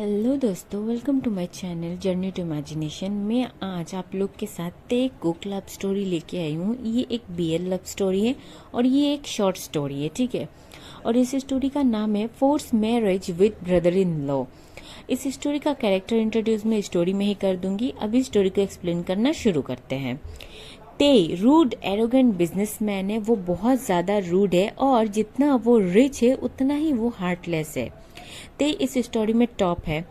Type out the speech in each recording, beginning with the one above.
Hello दोस्तों, welcome to my channel journey to imagination. मैं आज आप लोग के साथ तेग कुक लव स्टोरी लेके आई हूँ। ये एक बीएल लव स्टोरी है और ये एक शॉर्ट स्टोरी है, ठीक है। और इस स्टोरी का नाम है force marriage with brother in law. इस स्टोरी का कैरेक्टर इंट्रोड्यूस मैं स्टोरी में ही कर दूंगी। अभी स्टोरी को एक्सप्लेन करना शुरू करते हैं। ते रूड एरोगेंट बिजनेसमैन है। वो बहुत ज्यादा रूड है और जितना वो रिच है उतना ही वो हार्टलेस है। ते इस स्टोरी में टॉप है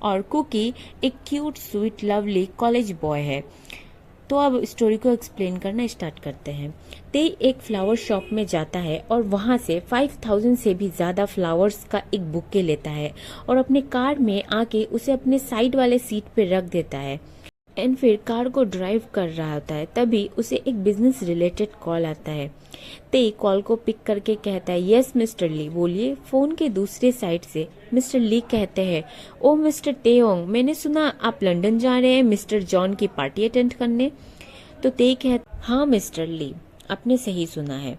और कुकी एक cute sweet lovely college boy है। तो अब स्टोरी को एक्सप्लेन करना स्टार्ट करते हैं। ते एक फ्लावर शॉप में जाता है और वहां से 5000 से भी ज्यादा फ्लावर्स का एक बुके लेता है और अपने कार में आके उसे अपने साइड वाले सीट पे रख देता है। एंड फिर कार को ड्राइव कर रहा होता है, तभी उसे एक बिजनेस रिलेटेड कॉल आता है। ते कॉल को पिक करके कहता है, यस मिस्टर ली, बोलिए। फोन के दूसरे साइड से मिस्टर ली कहते हैं, ओ मिस्टर टेओंग, मैंने सुना आप लंदन जा रहे हैं मिस्टर जॉन की पार्टी अटेंड करने। तो ते कहता, हाँ मिस्टर ली, आपने सही सुना है।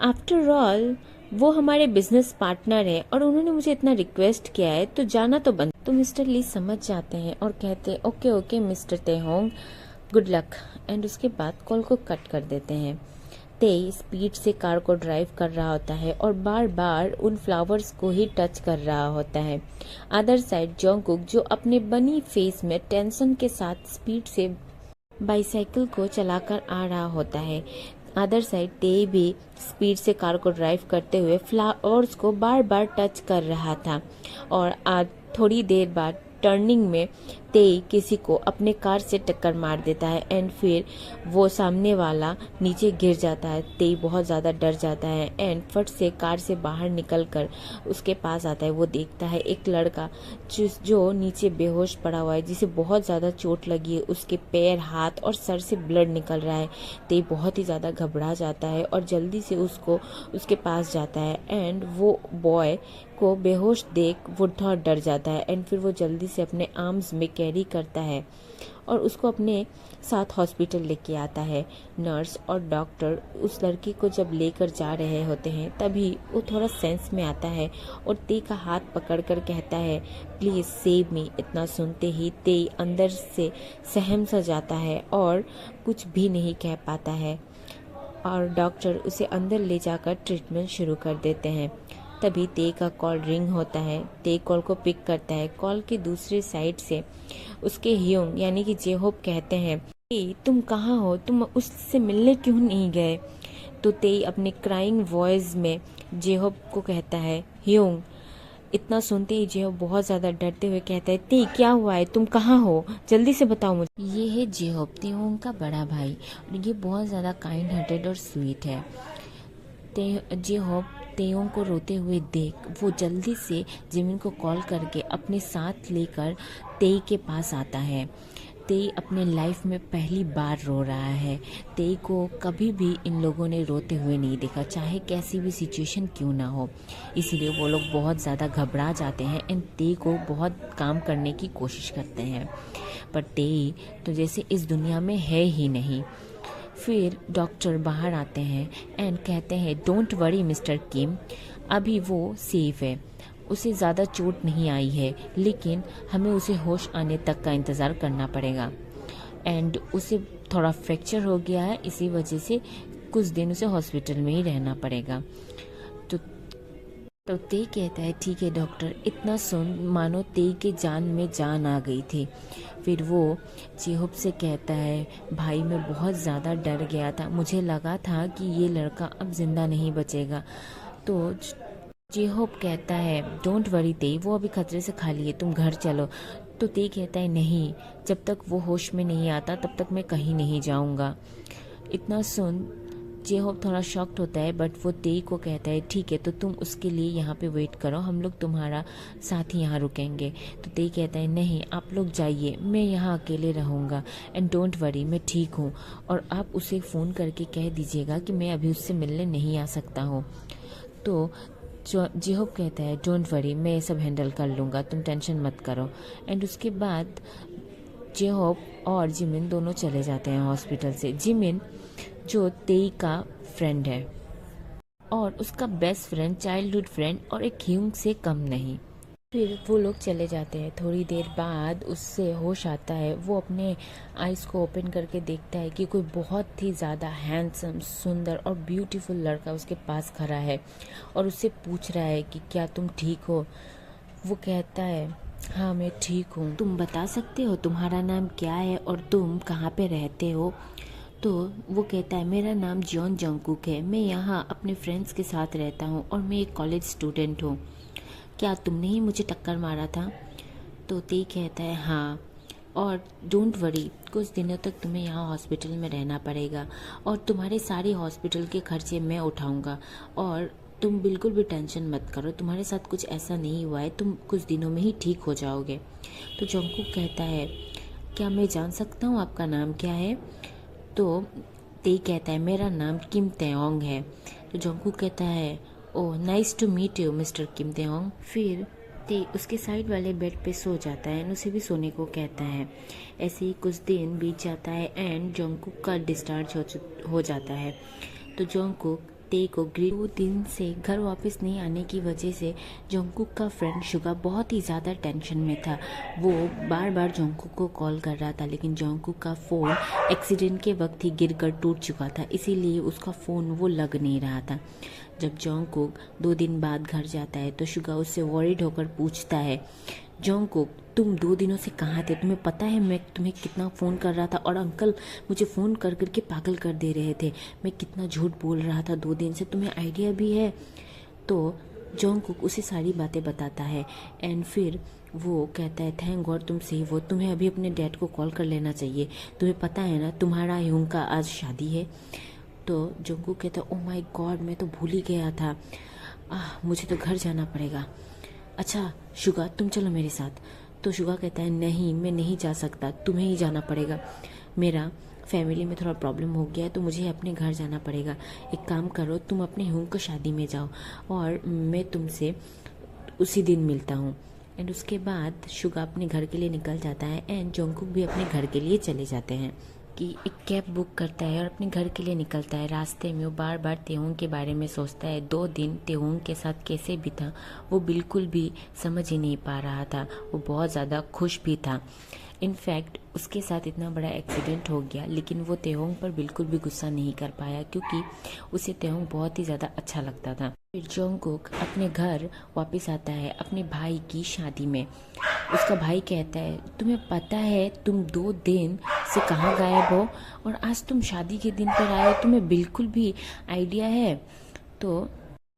आफ्टर ऑल वो हमारे बिजनेस पार्टनर है और उन्होंने मुझे इतना रिक्वेस्ट किया है तो जाना तो बन। तो मिस्टर ली समझ जाते हैं और कहते हैं, okay okay mister Taehyung, good luck. And उसके बाद कॉल को कट कर देते हैं। ते स्पीड से कार को ड्राइव कर रहा होता है और बार बार उन फ्लावर्स को ही टच कर रहा होता है। अदर साइड जोंगकुक, जो अपने बनी फेस में टेंशन के साथ स्पीड से बाइसाइकिल को चलाकर आ रहा होता है। अदर साइड ते भी स्पीड से कार को ड्राइव करते हुए फ्लावर्स को बार बार टच कर रहा था। और आज थोड़ी देर बाद टर्निंग में ते किसी को अपने कार से टक्कर मार देता है एंड फिर वो सामने वाला नीचे गिर जाता है। ते बहुत ज्यादा डर जाता है एंड फट से कार से बाहर निकलकर उसके पास आता है। वो देखता है एक लड़का जो नीचे बेहोश पड़ा हुआ है, जिसे बहुत ज्यादा चोट लगी है। उसके पैर, हाथ और सर से ब्लड निकल रहा है। ते बहुत ही ज्यादा घबरा जाता है और जल्दी से उसके पास जाता है एंड वो बॉय को बेहोश देख वो थोड़ा डर जाता है एंड फिर वो जल्दी से अपने आर्म्स में कैरी करता है और उसको अपने साथ हॉस्पिटल लेके आता है। नर्स और डॉक्टर उस लड़की को जब लेकर जा रहे होते हैं तभी वो थोड़ा सेंस में आता है और ते का हाथ पकड़कर कहता है, प्लीज सेव मी। इतना सुनते ही ते अंदर से सहम सा जाता है और कुछ भी नहीं कह पाता है और डॉक्टर उसे अंदर ले जाकर ट्रीटमेंट शुरू कर देते हैं। तभी ते का कॉल रिंग होता है। ते कॉल को पिक करता है। कॉल के दूसरे साइड से उसके ह्यूंग यानी कि जेहोप कहते हैं, तुम कहाँ हो, तुम उससे मिलने क्यों नहीं गए। तो ते अपने क्राइंग वॉइस में जेहोप को कहता है, ह्यूंग। इतना सुनते ही जेहोप बहुत ज्यादा डरते हुए कहता है, ते क्या हुआ है, तुम कहाँ हो, जल्दी से बताओ मुझे। ये है जेहोप, तेहोंग का बड़ा भाई और ये बहुत ज्यादा काइंड हार्टेड और स्वीट है। जेहोप तेयोंग को रोते हुए देख वो जल्दी से जिमिन को कॉल करके अपने साथ लेकर तेई के पास आता है। तेई अपने लाइफ में पहली बार रो रहा है। तेई को कभी भी इन लोगों ने रोते हुए नहीं देखा, चाहे कैसी भी सिचुएशन क्यों ना हो। इसीलिए वो लोग बहुत ज़्यादा घबरा जाते हैं एंड तेई को बहुत काम करने की कोशिश करते हैं, पर तेई तो जैसे इस दुनिया में है ही नहीं। फिर डॉक्टर बाहर आते हैं एंड कहते हैं, डोंट वरी मिस्टर किम, अभी वो सेफ है, उसे ज़्यादा चोट नहीं आई है, लेकिन हमें उसे होश आने तक का इंतज़ार करना पड़ेगा एंड उसे थोड़ा फ्रैक्चर हो गया है, इसी वजह से कुछ दिन उसे हॉस्पिटल में ही रहना पड़ेगा। तो ते कहता है, ठीक है डॉक्टर। इतना सुन मानो ते के जान में जान आ गई थी। फिर वो जेहोप से कहता है, भाई मैं बहुत ज़्यादा डर गया था, मुझे लगा था कि ये लड़का अब जिंदा नहीं बचेगा। तो जेहोप कहता है, डोंट वरी ते, वो अभी खतरे से खाली है, तुम घर चलो। तो ते कहता है, नहीं, जब तक वो होश में नहीं आता तब तक मैं कहीं नहीं जाऊंगा। इतना सुन जेहोप थोड़ा शॉक्ड होता है, बट वो तेई को कहता है, ठीक है तो तुम उसके लिए यहाँ पे वेट करो, हम लोग तुम्हारा साथ ही यहाँ रुकेंगे। तो तेई कहता है, नहीं आप लोग जाइए, मैं यहाँ अकेले रहूँगा एंड डोंट वरी, मैं ठीक हूँ और आप उसे फ़ोन करके कह दीजिएगा कि मैं अभी उससे मिलने नहीं आ सकता हूँ। तो जेहोप कहता है, डोंट वरी, मैं ये सब हैंडल कर लूँगा, तुम टेंशन मत करो। एंड उसके बाद जेहोप और जिमिन दोनों चले जाते हैं हॉस्पिटल से। जिमिन जो तेई का फ्रेंड है और उसका बेस्ट फ्रेंड, चाइल्डहुड फ्रेंड और एक ह्यूंग से कम नहीं। फिर वो लोग चले जाते हैं। थोड़ी देर बाद उससे होश आता है। वो अपने आइज़ को ओपन करके देखता है कि कोई बहुत ही ज़्यादा हैंडसम, सुंदर और ब्यूटीफुल लड़का उसके पास खड़ा है और उससे पूछ रहा है कि क्या तुम ठीक हो। वो कहता है हाँ मैं ठीक हूँ, तुम बता सकते हो तुम्हारा नाम क्या है और तुम कहाँ पे रहते हो। तो वो कहता है मेरा नाम जॉन जंगकुक है, मैं यहाँ अपने फ्रेंड्स के साथ रहता हूँ और मैं एक कॉलेज स्टूडेंट हूँ। क्या तुमने ही मुझे टक्कर मारा था। तो ते कहता है हाँ, और डोंट वरी, कुछ दिनों तक तुम्हें यहाँ हॉस्पिटल में रहना पड़ेगा और तुम्हारे सारे हॉस्पिटल के खर्चे मैं उठाऊंगा और तुम बिल्कुल भी टेंशन मत करो, तुम्हारे साथ कुछ ऐसा नहीं हुआ है, तुम कुछ दिनों में ही ठीक हो जाओगे। तो जंगकुक कहता है क्या मैं जान सकता हूँ आपका नाम क्या है। तो ते कहता है मेरा नाम किम तेओंग है। तो जंगकुक कहता है oh nice to meet you mister Kim Taehyung. फिर ते उसके साइड वाले बेड पे सो जाता है और उसे भी सोने को कहता है। ऐसे ही कुछ दिन बीत जाता है एंड जंगकुक का डिस्चार्ज हो जाता है। तो जंगकुक ते को 2 दिन से घर वापस नहीं आने की वजह से जंगकुक का फ्रेंड शुगा बहुत ही ज़्यादा टेंशन में था। वो बार बार जंगकुक को कॉल कर रहा था लेकिन जंगकुक का फ़ोन एक्सीडेंट के वक्त ही गिरकर टूट चुका था, इसीलिए उसका फ़ोन वो लग नहीं रहा था। जब जंगकुक 2 दिन बाद घर जाता है तो शुगा उससे वरीड होकर पूछता है जंगकुक तुम 2 दिनों से कहाँ थे, तुम्हें पता है मैं तुम्हें कितना फ़ोन कर रहा था और अंकल मुझे फ़ोन कर करके पागल कर दे रहे थे, मैं कितना झूठ बोल रहा था 2 दिन से, तुम्हें आइडिया भी है। तो जंगकुक उसे सारी बातें बताता है एंड फिर वो कहता है थैंक गॉड तुम सही हो, तुम्हें अभी अपने डैड को कॉल कर लेना चाहिए, तुम्हें पता है ना तुम्हारा ह्यूंग का आज शादी है। तो जंगकुक कहता है ओह माय गॉड मैं तो भूल ही गया था, मुझे तो घर जाना पड़ेगा। अच्छा शुगा तुम चलो मेरे साथ। तो शुगा कहता है नहीं मैं नहीं जा सकता, तुम्हें ही जाना पड़ेगा, मेरा फैमिली में थोड़ा प्रॉब्लम हो गया है तो मुझे अपने घर जाना पड़ेगा। एक काम करो तुम अपने ह्यूंग को शादी में जाओ और मैं तुमसे उसी दिन मिलता हूँ। एंड उसके बाद शुगा अपने घर के लिए निकल जाता है एंड जंगकुक भी अपने घर के लिए चले जाते हैं कि एक कैब बुक करता है और अपने घर के लिए निकलता है। रास्ते में वो बार बार तेहोंग के बारे में सोचता है। 2 दिन तेहोंग के साथ कैसे बीता वो बिल्कुल भी समझ ही नहीं पा रहा था, वो बहुत ज़्यादा खुश भी था। इनफैक्ट उसके साथ इतना बड़ा एक्सीडेंट हो गया लेकिन वो तेहोंग पर बिल्कुल भी गुस्सा नहीं कर पाया क्योंकि उसे तेहोंग बहुत ही ज़्यादा अच्छा लगता था। फिर जंगकुक अपने घर वापस आता है अपने भाई की शादी में। उसका भाई कहता है तुम्हें पता है तुम 2 दिन से कहाँ गायब हो और आज तुम शादी के दिन पर आए हो, तुम्हें बिल्कुल भी आइडिया है। तो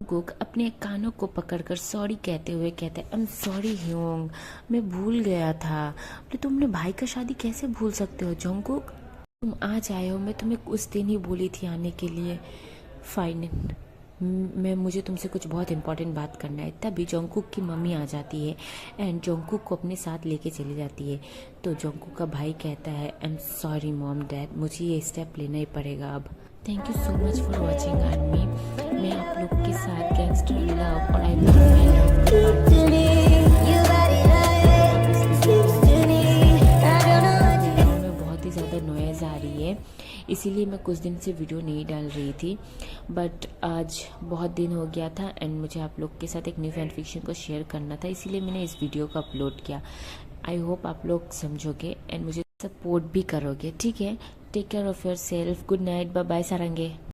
जंगकुक अपने कानों को पकड़कर सॉरी कहते हुए कहते हैं आई एम सॉरी ह्योंग, मैं भूल गया था। बोले तुम अपने भाई का शादी कैसे भूल सकते हो जंगकुक, तुम आज आए हो, मैं तुम्हें उस दिन ही बोली थी आने के लिए। फाइन मैं मुझे तुमसे कुछ बहुत इंपॉर्टेंट बात करना है। तभी जंगकुक की मम्मी आ जाती है एंड जंगकुक को अपने साथ लेके चली जाती है। तो जंगकुक का भाई कहता है I am sorry mom dad, मुझे ये स्टेप लेना ही पड़ेगा अब। Thank you so much for watching army. मैं आप लोग के साथ गैंगस्टर लव और आई में बहुत ही ज़्यादा नॉइज़ आ रही है इसीलिए मैं कुछ दिन से वीडियो नहीं डाल रही थी, बट आज बहुत दिन हो गया था एंड मुझे आप लोग के साथ एक न्यू फैन फिक्शन को शेयर करना था, इसीलिए मैंने इस वीडियो को अपलोड किया। आई होप आप लोग समझोगे एंड मुझे सपोर्ट भी करोगे, ठीक है। Take care of yourself, good night, bye bye सारंगे।